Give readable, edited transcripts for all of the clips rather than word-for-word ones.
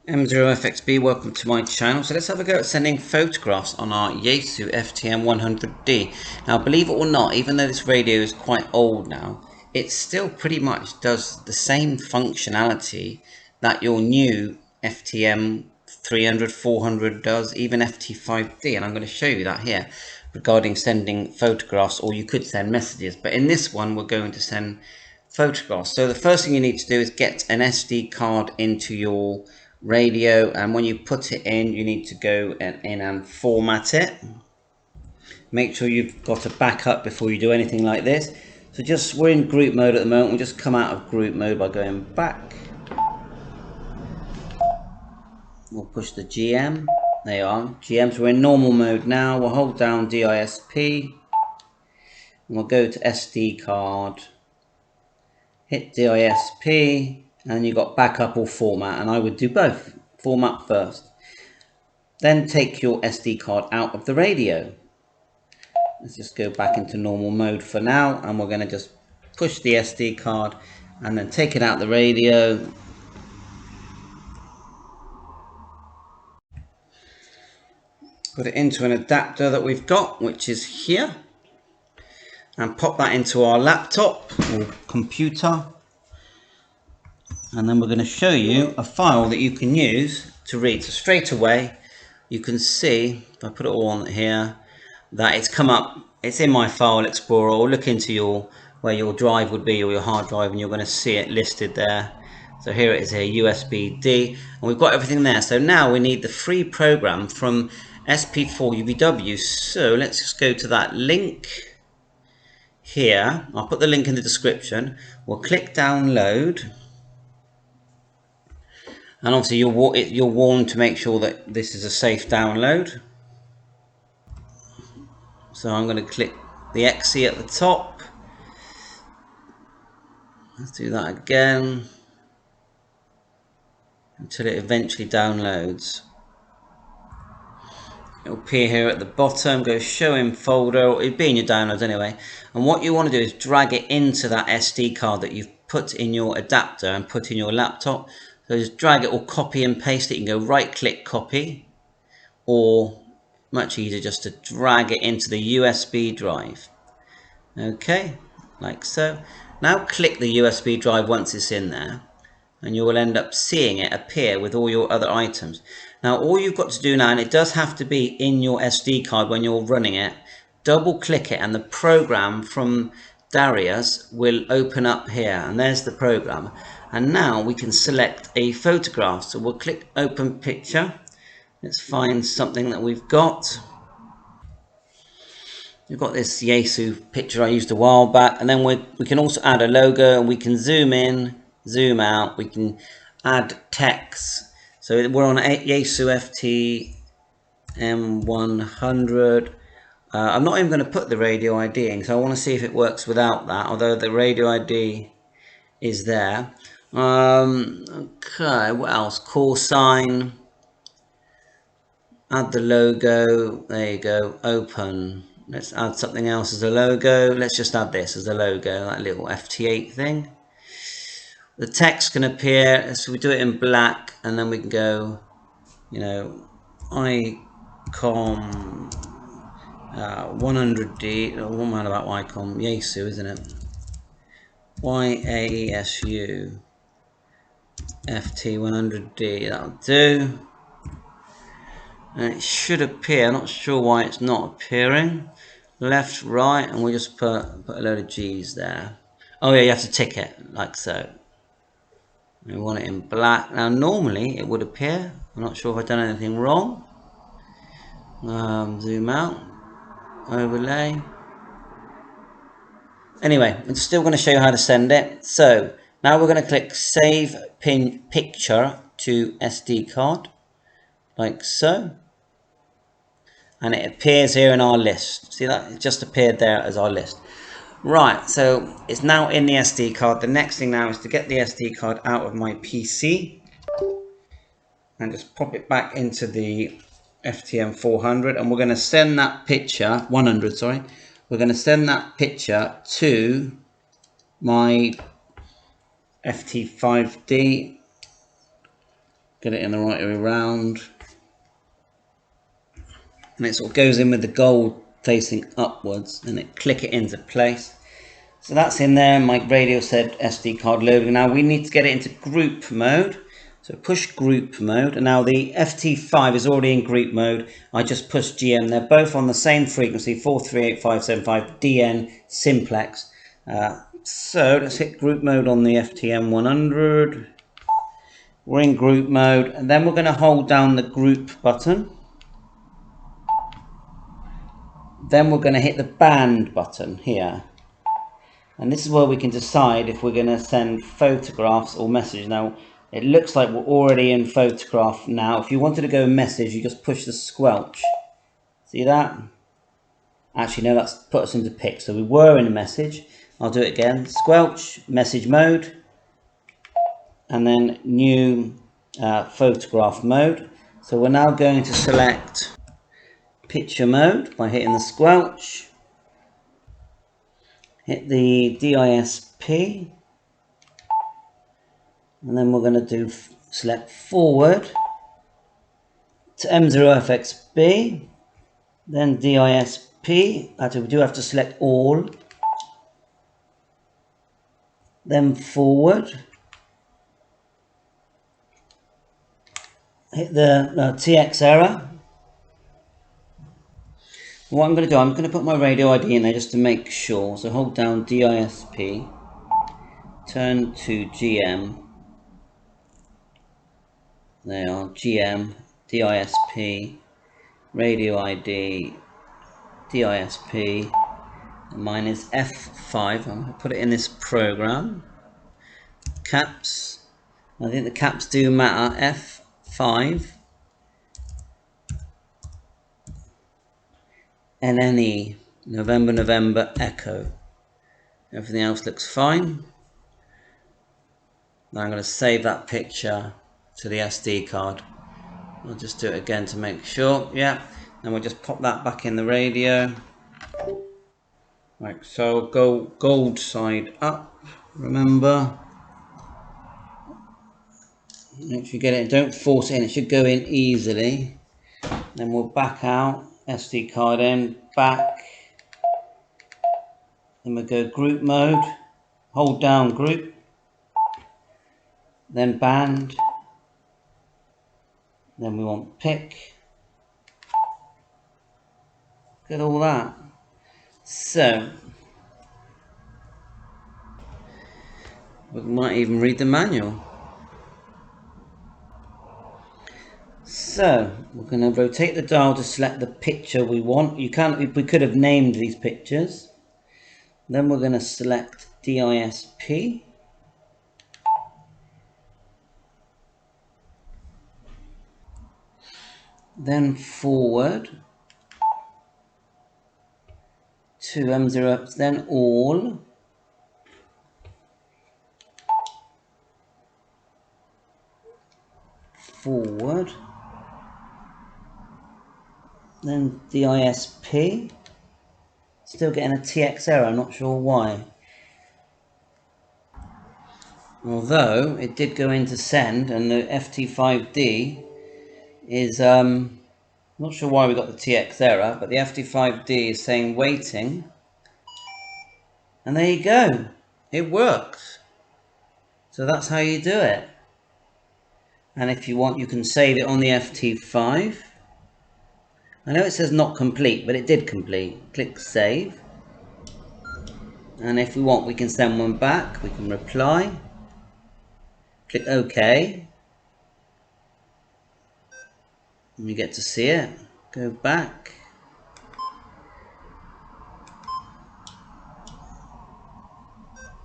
M0FXB, welcome to my channel. So let's have a go at sending photographs on our YAESU FTM100D. Now believe it or not, even though this radio is quite old now, it still pretty much does the same functionality that your new FTM300, 400 does, even FT5D, and I'm going to show you that here regarding sending photographs, or you could send messages, but in this one we're going to send photographs. So the first thing you need to do is get an SD card into your radio, and when you put it in, you need to go in and format it. Make sure you've got a backup before you do anything like this. So we're in group mode at the moment. We'll just come out of group mode by going back. We'll push the GM. There you are, GM. So we're in normal mode now. We'll hold down DISP and we'll go to SD card, hit DISP, and you got backup or format, and I would do both. Format first, then take your SD card out of the radio. Let's just go back into normal mode for now, and we're going to just push the SD card and then take it out the radio. Put it into an adapter that we've got, which is here, and pop that into our laptop or computer. And then we're going to show you a file that you can use to read. So straight away you can see, if I put it all on here, that it's come up, it's in my file explorer, or look into where your drive would be, or your hard drive, and you're going to see it listed there. So here it is here, USB-D, and we've got everything there. So now we need the free program from SP4UBW. So let's just go to that link here. I'll put the link in the description. We'll click download. And obviously you're warned to make sure that this is a safe download. So I'm going to click the exe at the top. Let's do that again until it eventually downloads. It'll appear here at the bottom. Go show in folder. It'll be in your downloads anyway. And what you want to do is drag it into that SD card that you've put in your adapter and put in your laptop. So just drag it or copy and paste it. You can go right click copy, or much easier just to drag it into the USB drive. Okay, like so. Now click the USB drive once it's in there, and you will end up seeing it appear with all your other items. Now all you've got to do now, and it does have to be in your SD card when you're running it, double click it and the program from Darius will open up here, and there's the program. And now we can select a photograph. So we'll click open picture. Let's find something that we've got. We've got this YAESU picture I used a while back, and then we can also add a logo, and we can zoom in, zoom out, we can add text. So we're on YAESU FTM100. I'm not even going to put the radio ID in, so I want to see if it works without that, although the radio ID is there. Okay, what else? Call sign, add the logo, there you go, open. Let's add something else as a logo. Let's just add this as a logo, that little FT8 thing. The text can appear, so we do it in black, and then we can go, you know, icon 100D, what am I about icon? YAESU, isn't it? YAESU FT100D, that'll do. And it should appear, I'm not sure why it's not appearing. Left, right, and we just put a load of G's there. Oh yeah, you have to tick it, like so. We want it in black. Now normally it would appear, I'm not sure if I've done anything wrong. Zoom out, overlay. Anyway, I'm still going to show you how to send it. So now we're going to click save picture to SD card, like so. And it appears here in our list. See that? It just appeared there as our list. Right, so it's now in the SD card. The next thing now is to get the SD card out of my PC and just pop it back into the FTM400, and we're going to send that picture, 100, sorry. We're going to send that picture to my FT5D get it in the right way around. And it sort of goes in with the gold facing upwards, and it click it into place. So that's in there. My radio said SD card loading. Now we need to get it into group mode. So push group mode, and now the FT5 is already in group mode. I just pushed GM. They're both on the same frequency, 438575 DN simplex. So let's hit group mode on the FTM100. We're in group mode, and then we're going to hold down the group button. Then we're going to hit the band button here. And this is where we can decide if we're going to send photographs or message. Now, it looks like we're already in photograph now. If you wanted to go message, you just push the squelch. See that? Actually, no, that's put us into pic. So we were in a message. I'll do it again. Squelch, message mode, and then new photograph mode. So we're now going to select picture mode by hitting the squelch. Hit the DISP. And then we're going to do select forward to M0FXB, then DISP. Actually, we do have to select all, then forward. Hit the TX error. What I'm going to do, I'm going to put my radio ID in there just to make sure. So hold down DISP, turn to GM. There are GM, DISP, radio ID, DISP. And mine is F5. I'm going to put it in this program. Caps. I think the caps do matter. F5. NNE. November, November, Echo. Everything else looks fine. Now I'm going to save that picture to the SD card. I'll just do it again to make sure. Yeah, and we'll just pop that back in the radio. Right, so go gold side up. Remember, make sure you get it. Don't force it in. It should go in easily. Then we'll back out. SD card in. Back. Then we'll go group mode. Hold down group. Then band. Then we want pick. Look at all that. So we might even read the manual. So we're going to rotate the dial to select the picture we want. We could have named these pictures. Then we're going to select DISP. Then forward to M0, then all. Forward. Then DISP. Still getting a TX error, I'm not sure why. Although it did go into send, and the FT5D is not sure why we got the TX error, but the FT5D is saying waiting. And there you go. It works. So that's how you do it. And if you want, you can save it on the FT5. I know it says not complete, but it did complete. Click save. And if we want, we can send one back. We can reply. Click OK. And you get to see it. Go back.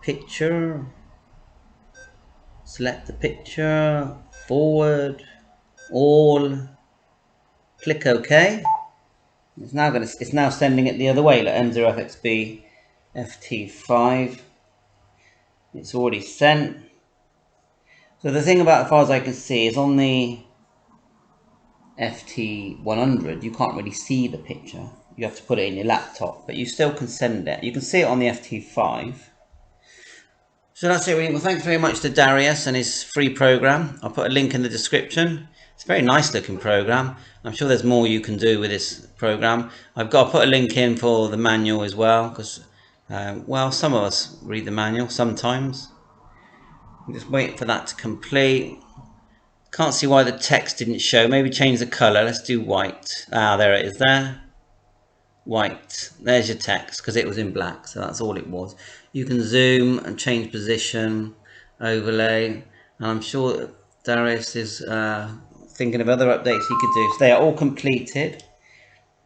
Picture. Select the picture. Forward. All. Click OK. It's now sending it the other way, like M0FXB FT5. It's already sent. So the thing about, as far as I can see, is on the FT100 you can't really see the picture. You have to put it in your laptop, but you still can send it. You can see it on the FT5. So that's it really. Well, thanks very much to Darius and his free program. I'll put a link in the description. It's a very nice looking program. I'm sure there's more you can do with this program. I've got to put a link in for the manual as well, because well, some of us read the manual sometimes. I'm just waiting for that to complete. Can't see why the text didn't show. Maybe change the color. Let's do white. Ah, there it is there. White. There's your text, because it was in black, so that's all it was. You can zoom and change position, overlay, and I'm sure Darius is thinking of other updates he could do. So they are all completed.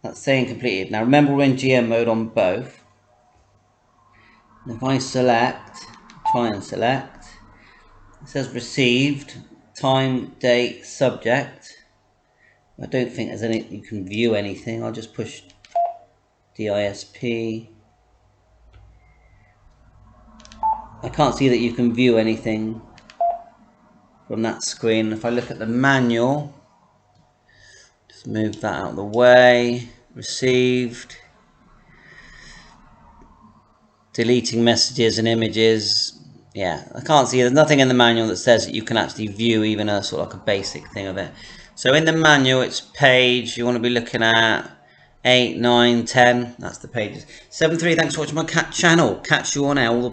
That's saying completed. Now remember, we're in GM mode on both. If I select, try and select, it says received, time, date, subject. I don't think there's any, you can view anything. I'll just push DISP. I can't see that you can view anything from that screen. If I look at the manual, just move that out of the way. Received, deleting messages and images. Yeah, I can't see, there's nothing in the manual that says that you can actually view even a sort of like a basic thing of it. So in the manual, it's page, you want to be looking at 8, 9, 10. That's the pages. 7.3, thanks for watching my channel. Catch you on air. All the